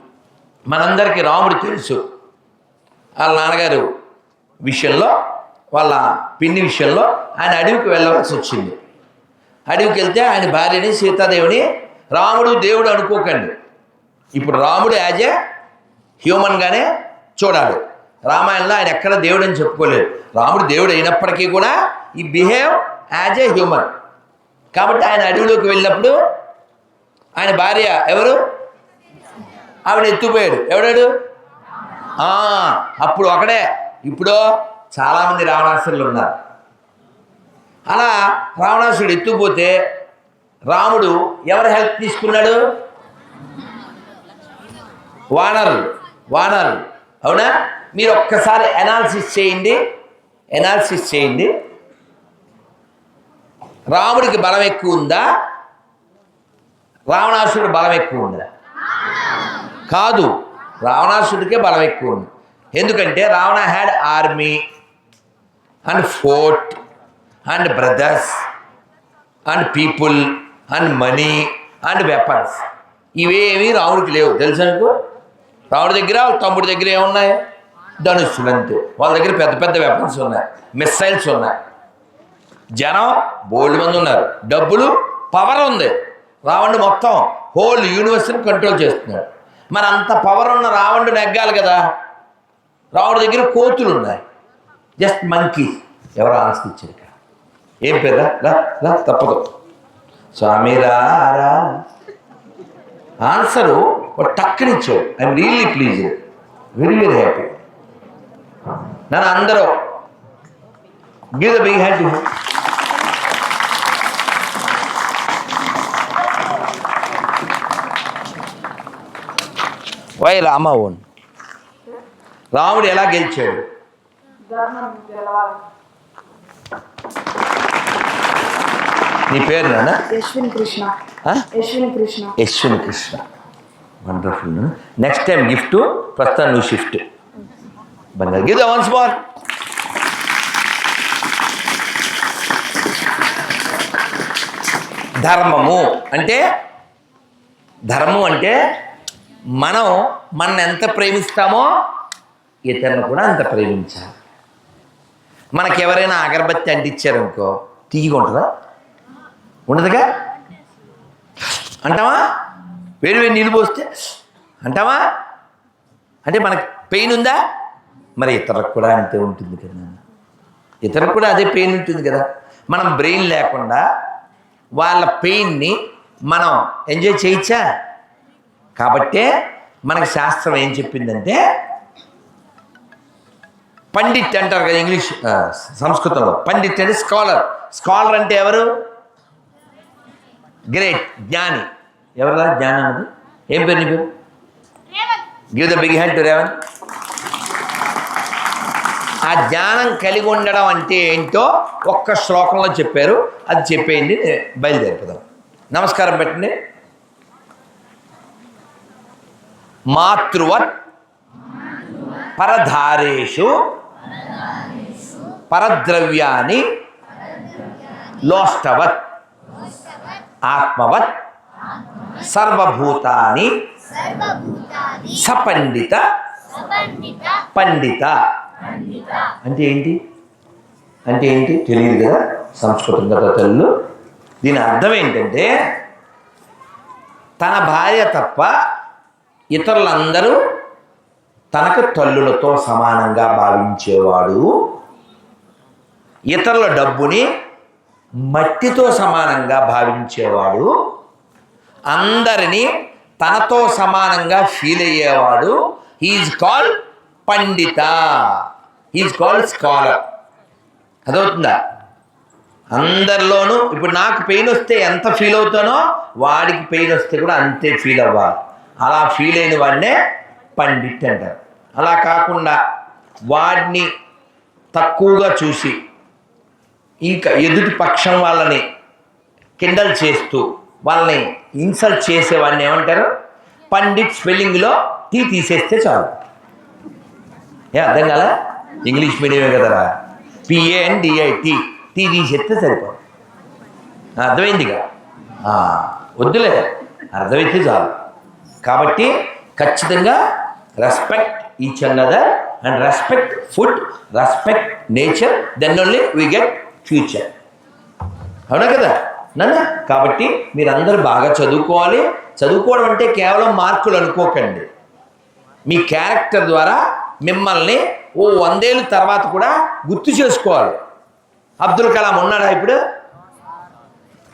మనందరికీ రాముడు తెలుసు. వాళ్ళ నాన్నగారు విషయంలో, వాళ్ళ పిన్ని విషయంలో ఆయన అడవికి వెళ్ళవలసి వచ్చింది. అడవికి వెళ్తే ఆయన భార్యని సీతాదేవిని రాముడు దేవుడు అనుకోకండి. ఇప్పుడు రాముడు యాజ్ ఏ హ్యూమన్గానే చూడాలి. రామాయణంలో ఆయన ఎక్కడ దేవుడు అని చెప్పుకోలేదు. రాముడు దేవుడు అయినప్పటికీ కూడా ఈ బిహేవ్ యాజ్ ఏ హ్యూమన్. కాబట్టి ఆయన అడవిలోకి వెళ్ళినప్పుడు ఆయన భార్య ఎవరు, ఆవిడ ఎత్తుపోయాడు. ఎవడాడు? అప్పుడు ఒకడే. ఇప్పుడు చాలామంది రావణాసురులు ఉన్నారు. అలా రావణాసురుడు ఎత్తుకుపోతే రాముడు ఎవరి హెల్ప్ తీసుకున్నాడు? వానరులు. అవునా? మీరు ఒక్కసారి ఎనాలిసిస్ చేయండి. రాముడికి బలం ఎక్కువ ఉందా, రావణాసురుడు బలం ఎక్కువ ఉందా? కాదు, రావణాసుడికే బలం ఎక్కువ ఉంది. ఎందుకంటే Ravana had army and fort and brothers and people and money and weapons. ఇవేమీ రాముడికి లేవు. తెలుసు అనుకో, రాముడి దగ్గర వాళ్ళ తమ్ముడి దగ్గర ఏమున్నాయి? ధనుస్సులు అంతే. వాళ్ళ దగ్గర పెద్ద పెద్ద వెపన్స్ ఉన్నాయి, మిస్సైల్స్ ఉన్నాయి. జనం బోల్డ్ మంది ఉన్నారు, డబ్బులు, పవర్ ఉంది. రావణుడు మొత్తం హోల్ యూనివర్స్ని కంట్రోల్ చేస్తున్నాడు. మరి అంత పవర్ ఉన్న రావణుడు నెగ్గాలి కదా. రావణుడి దగ్గర కోతులు ఉన్నాయి, జస్ట్ మంకీ. ఎవరో ఆన్సర్ ఇచ్చారు ఇక్కడ. ఏం పేరు? రా తప్పదు. స్వామి రా. ఆన్సరు టక్కనిచ్చాడు. I'm really please, very very happy. నన్ను అందరూ give the big hand. Why Rama won. రాముడు ఎలా గెలిచాడు? నీ పేరు నాన్న? Yashwin Krishna. Wonderful. Next time gift, ప్రస్తుతం నువ్వు షిఫ్ట్. బంగారు గివ్ ద వన్స్ మోర్. ధర్మం అంటే మనం ఎంత ప్రేమిస్తామో ఇతరులను కూడా అంత ప్రేమించాలి. మనకెవరైనా అగరబత్తి అంటించారనుకో, తీయగా ఉంటుందా? ఉండదుగా. అంటావా? వేడి నీళ్ళు పోస్తే అంటావా? అంటే మనకు పెయిన్ ఉందా? మరి ఇతరులకు కూడా అంతే ఉంటుంది కదా. ఇతరులకు కూడా అదే పెయిన్ ఉంటుంది కదా. మనం బ్రెయిన్ లేకుండా వాళ్ళ పెయిన్ని మనం ఎంజాయ్ చేయొచ్చా? కాబట్టే మనకి శాస్త్రం ఏం చెప్పిందంటే, పండిట్ అంటారు కదా ఇంగ్లీష్, సంస్కృతంలో పండిట్ అంటే స్కాలర్ అంటే ఎవరు? గ్రేట్, జ్ఞాని. ఎవరా జ్ఞానం అన్నది? ఏం పేరు నీ పేరు? Give the big hand to Revan. ఆ జ్ఞానం కలిగి ఉండడం అంటే ఏంటో ఒక్క శ్లోకంలో చెప్పారు. అది చెప్పేయండి, బయలుదేరిపోదాం. నమస్కారం పెట్టండి. మాతృవత్ పరధారేషు పరద్రవ్యాని లోష్టవత్ ఆత్మవత్ సర్వభూతాని సపండిత పండిత. అంటే ఏంటి తెలియదు కదా సంస్కృతం కదా తల్లు. దీని అర్థం ఏంటంటే, తన భార్య తప్ప ఇతరులందరూ తనకు తల్లులతో సమానంగా భావించేవాడు, ఇతరుల డబ్బుని మట్టితో సమానంగా భావించేవాడు, అందరినీ తనతో సమానంగా ఫీల్ అయ్యేవాడు. హీఈస్ కాల్డ్ పండిత, హీఈస్ కాల్డ్ స్కాలర్. అదవుతుందా? అందరిలోనూ ఇప్పుడు నాకు పెయిన్ వస్తే ఎంత ఫీల్ అవుతానో వాడికి పెయిన్ వస్తే కూడా అంతే ఫీల్ అవ్వాలి. అలా ఫీల్ అయిన వాడినే పండిట్ అంటారు. అలా కాకుండా వాడిని తక్కువగా చూసి ఇంకా ఎదుటి పక్షం వాళ్ళని కిండల్ చేస్తూ వాళ్ళని ఇన్సల్ట్ చేసేవాడిని ఏమంటారు? పండిట్. స్పెల్లింగ్లో టీ తీసేస్తే చాలు. అర్థం కదా? ఇంగ్లీష్ మీడియమే కదరా. PANDIT టీ తీసేస్తే సరిపోదు. అర్థమైందిగా? వద్దులే, అర్థమైతే చాలు. కాబట్టి ఖచ్చితంగా respect each another and respect food, respect nature, then only we get future. అవునా కదా నాన్న? కాబట్టి మీరందరూ బాగా చదువుకోవాలి. చదువుకోవడం అంటే కేవలం మార్కులు అనుకోకండి. మీ క్యారెక్టర్ ద్వారా మిమ్మల్ని 100 ఏళ్ళ తర్వాత కూడా గుర్తు చేసుకోవాలి. అబ్దుల్ కలాం ఉన్నాడా? ఇప్పుడు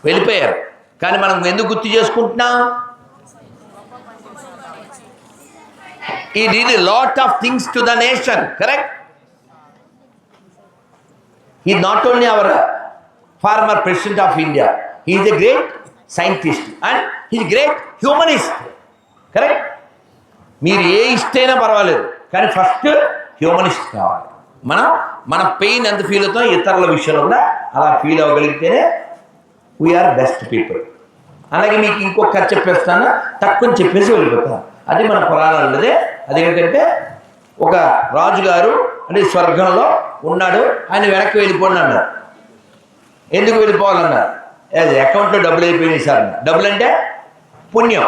వెళ్ళిపోయారు. కానీ మనం ఎందుకు గుర్తు చేసుకుంటున్నాం? He did a lot of things to the nation, correct? He is not only our former president of India, he is a great scientist and he is a great humanist, correct? మీరు ఏ ఇష్టైనా పర్వాలేదు, కానీ ఫస్ట్ హ్యూమనిస్ట్ కావాలి. మన పెయిన్ ఎంత ఫీల్ అవుతాం ఇతరుల విషయంలో కూడా అలా ఫీల్ అవ్వగలిగితేనే వీఆర్ బెస్ట్ పీపుల్. అలాగే మీకు ఇంకొక కథ చెప్పేస్తాను, తక్కువ చెప్పేసి వెళ్ళిపోతాను. అది మన పురాణాలదే. అదేంటంటే ఒక రాజుగారు అంటే స్వర్గంలో ఉన్నాడు, ఆయన వెనక్కి వెళ్ళిపోండి అన్నారు. ఎందుకు వెళ్ళిపోవాలన్నారు? అకౌంట్లో డబ్బులు అయిపోయినాయి సార్. డబ్బులు అంటే పుణ్యం.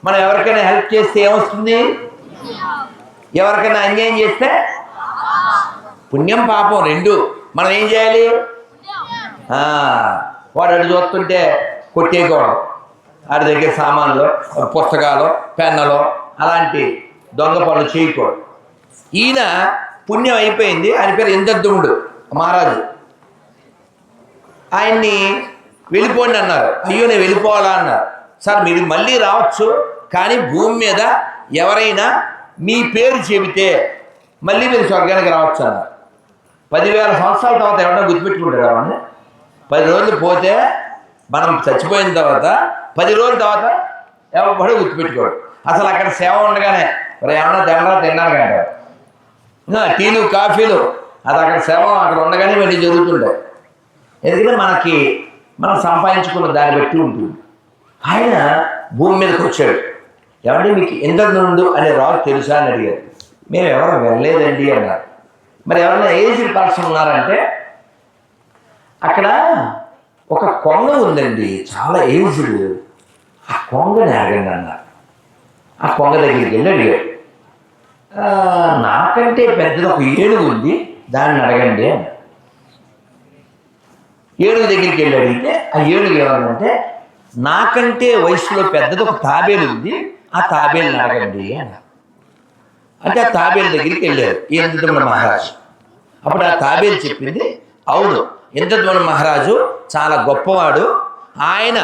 మనం ఎవరికైనా హెల్ప్ చేస్తే ఏమొస్తుంది? ఎవరికైనా అన్యాయం చేస్తే పుణ్యం పాపం రెండు. మనం ఏం చేయాలి? వాడు అటు చూస్తుంటే కొట్టేయకూడదు. వాడి దగ్గర సామాన్లు, పుస్తకాలు, పెన్నులు అలాంటి దొంగ పనులు చేయకూడదు. ఈయన పుణ్యం అయిపోయింది. ఆయన పేరు ఇంద్రద్యుమ్నుడు మహారాజు. ఆయన్ని వెళ్ళిపోండి అన్నారు. అయ్యో నేను వెళ్ళిపోవాలా అన్నారు. సార్ మీరు మళ్ళీ రావచ్చు, కానీ భూమి మీద ఎవరైనా మీ పేరు చెబితే మళ్ళీ మీరు స్వర్గానికి రావచ్చు అన్నారు. 10,000 సంవత్సరాల తర్వాత ఎవరైనా గుర్తుపెట్టుకుంటారు అవన్నీ. 10 రోజులు పోతే మనం చచ్చిపోయిన తర్వాత 10 రోజుల తర్వాత ఎవరు గుర్తుపెట్టుకోడు. అసలు అక్కడ సేవ ఉండగానే మరి ఏమన్నా తిన్నారు కంటారు. టీలు కాఫీలు అది అక్కడ సేవ అక్కడ ఉండగానే మళ్ళీ జరుగుతుంటాయి. ఎందుకంటే మనం సంపాదించుకున్న దాన్ని బట్టి ఉంటుంది. ఆయన భూమి మీదకి వచ్చాడు. ఏమంటే మీకు ఇంద్రద్యుమ్నుడు అనే రాజు తెలుసా అని అడిగారు. మేము ఎవరు వెళ్ళలేదండి అన్నారు. మరి ఎవరైనా ఏజ్డ్ పర్సన్ ఉన్నారంటే అక్కడ ఒక కొంగ ఉందండి, చాలా ఏజ్డ్. ఆ కొంగని అడగండి అన్నారు. ఆ కొంగ దగ్గరికి వెళ్ళి అడిగాడు. నాకంటే పెద్దది ఒక ఏనుగు ఉంది, దాన్ని అడగండి అన్నారు. ఏనుగు దగ్గరికి వెళ్ళి అడిగితే ఆ ఏనుగు ఏమన్నంటే నాకంటే వయసులో పెద్దది ఒక తాబేలు ఉంది, ఆ తాబేలుని అడగండి అన్నారు. అంటే ఆ తాబేలు దగ్గరికి వెళ్ళారు ఇంద్రద్యుమ్న మహారాజు. అప్పుడు ఆ తాబేలు చెప్పింది, అవును ఇంద్రద్యుమ్న మహారాజు చాలా గొప్పవాడు. ఆయన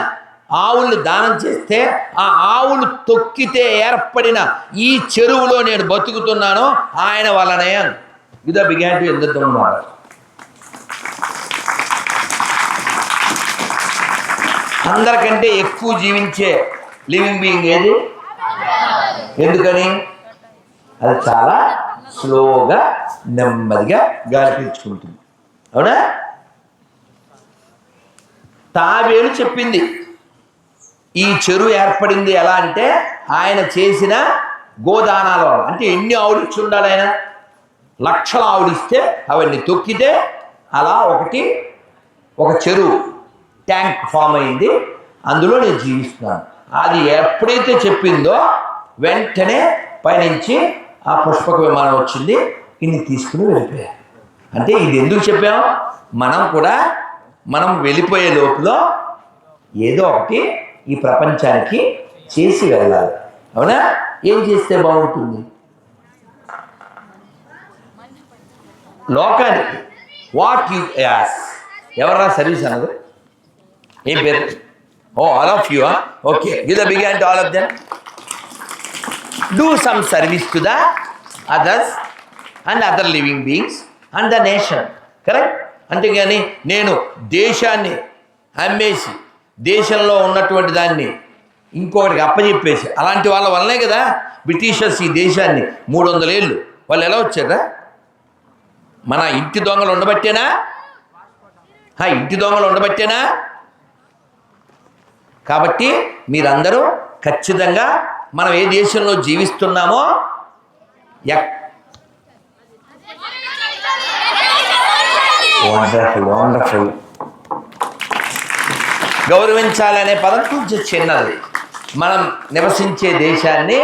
ఆవుల్ని దానం చేస్తే ఆ ఆవులు తొక్కితే ఏర్పడిన ఈ చెరువులో నేను బతుకుతున్నాను ఆయన వల్లనే. ఇదో బిగాన్ టు ఇంద్రద్యుమ్న మహారాజు. అందరికంటే ఎక్కువ జీవించే లివింగ్ బీయింగ్ ఏది? ఎందుకని? అది చాలా స్లోగా నెమ్మదిగా గాలి పీల్చుకుంటుంది. అవునా? తాబేలు చెప్పింది ఈ చెరువు ఏర్పడింది ఎలా అంటే ఆయన చేసిన గోదానాల వల్ల. అంటే ఎన్ని ఆవులు ఇచ్చి ఉండాలి ఆయన? లక్షల ఆవులు ఇస్తే అవన్నీ తొక్కితే అలా ఒక చెరువు ట్యాంక్ ఫామ్ అయింది, అందులో నేను జీవిస్తున్నాను. అది ఎప్పుడైతే చెప్పిందో వెంటనే పైనుంచి ఆ పుష్పక విమానం వచ్చింది, ఇన్ని తీసుకుని వెళ్ళిపోయారు. అంటే ఇది ఎందుకు చెప్పాం? మనం వెళ్ళిపోయే లోపల ఏదో ఒకటి ఈ ప్రపంచానికి చేసి వెళ్ళాలి. అవునా? ఏం చేస్తే బాగుంటుంది? లోకానికి వాట్ యు యాస్. ఎవరా సర్వీస్ అన్నది? ఏం పేరు? All of you. Okay, give the big hand to all of them. Do some service to the others and other living beings and the nation. Correct? అంతేగాని నేను దేశాన్ని అమ్మేసి దేశంలో ఉన్నటువంటి దాన్ని ఇంకొకటికి అప్పచెప్పేసి అలాంటి వాళ్ళ వల్లనే కదా బ్రిటిషర్స్ ఈ దేశాన్ని 300 ఏళ్ళు వాళ్ళు ఎలా వచ్చారా? మన ఇంటి దొంగలు ఉండబట్టేనా? ఇంటి దొంగలు ఉండబట్టేనా? కాబట్టి మీరందరూ ఖచ్చితంగా మనం ఏ దేశంలో జీవిస్తున్నామో వండర్ఫుల్ గౌరవించాలనే పదం కొంచెం చిన్నది. మనం నివసించే దేశాన్ని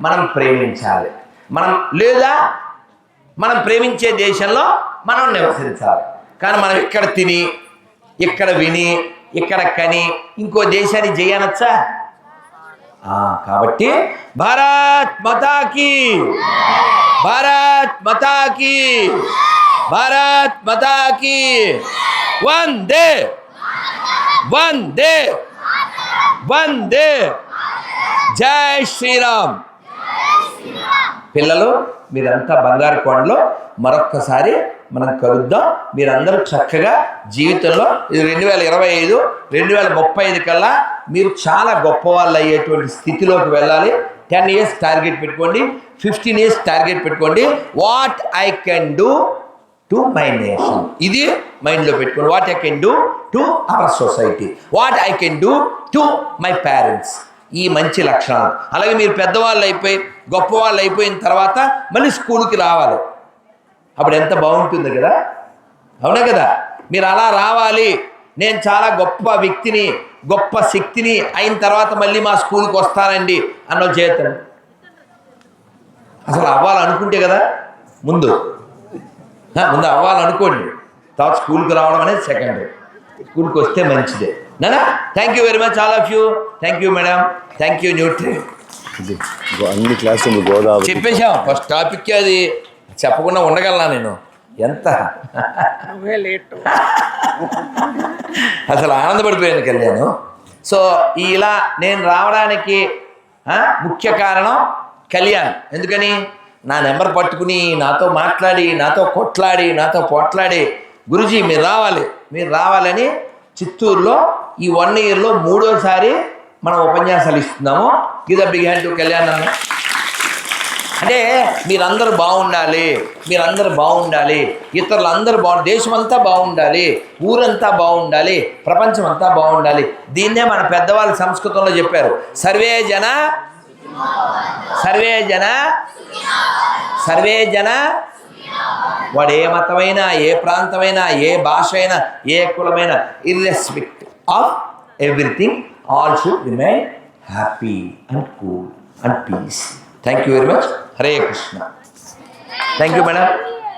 మనం ప్రేమించాలి. మనం ప్రేమించే దేశంలో మనం నివసించాలి. కానీ మనం ఇక్కడ తిని, ఇక్కడ విని, ఇక్కడ కని ఇంకో దేశాన్ని చేయనొచ్చా? కాబట్టి భారత్ మాతాకి, భారత్ మాతాకి, భారత్ మాతాకి, వందే వందే వందే, జై శ్రీరామ్. పిల్లలు, మీరంతా బంగారు కొండలో మరొక్కసారి మనం కలుద్దాం. మీరందరూ చక్కగా జీవితంలో ఇది 2025 2035 కల్లా మీరు చాలా గొప్పవాళ్ళు అయ్యేటువంటి స్థితిలోకి వెళ్ళాలి. 10 years టార్గెట్ పెట్టుకోండి, 15 years టార్గెట్ పెట్టుకోండి. What I can do to my nation, ఇది మైండ్లో పెట్టుకోండి. What I can do to our society, what I can do to my parents. ఈ మంచి లక్షణాలు. అలాగే మీరు పెద్దవాళ్ళు అయిపోయి గొప్పవాళ్ళు అయిపోయిన తర్వాత మళ్ళీ స్కూల్కి రావాలి. అప్పుడు ఎంత బాగుంటుంది కదా, అవునా కదా? మీరు అలా రావాలి. నేను చాలా గొప్ప వ్యక్తిని, గొప్ప శక్తిని అయిన తర్వాత మళ్ళీ మా స్కూల్కి వస్తానండి అన్న చేతను. అసలు అవ్వాలనుకుంటే కదా ముందు అవ్వాలనుకోండి, తర్వాత స్కూల్కి రావడం అనేది సెకండరీ. స్కూల్కి వస్తే మంచిదే నానా. Thank you very much all of you. Thank you madam, thank you Nutri. అన్ని క్లాసులు గోదావరి చెప్పేశాం. ఫస్ట్ టాపిక్ అది చెప్పకుండా ఉండగలనా నేను? ఎంత అసలు ఆనందపడిపోయాను కళ్యాణ్. సో ఇలా నేను రావడానికి ముఖ్య కారణం కళ్యాణ్. ఎందుకని? నా నెంబర్ పట్టుకుని నాతో మాట్లాడి, నాతో కొట్లాడి, నాతో పోట్లాడి, గురుజీ మీరు రావాలని చిత్తూరులో ఈ 1 yearలో 3వసారి మనం ఉపన్యాసాలు ఇస్తున్నాము. Give the big hand to Kalyan anna. అంటే మీరందరూ బాగుండాలి, ఇతరులందరూ దేశం అంతా బాగుండాలి, ఊరంతా బాగుండాలి, ప్రపంచం అంతా బాగుండాలి. దీన్నే మన పెద్దవాళ్ళు సంస్కృతంలో చెప్పారు, సర్వే జన వాడు ఏ మతమైనా, ఏ ప్రాంతమైనా, ఏ భాష అయినా, ఏ కులమైనా, irrespective of everything, all should remain happy and cool and peace. Thank you very much. Hare Krishna. Thank you madam.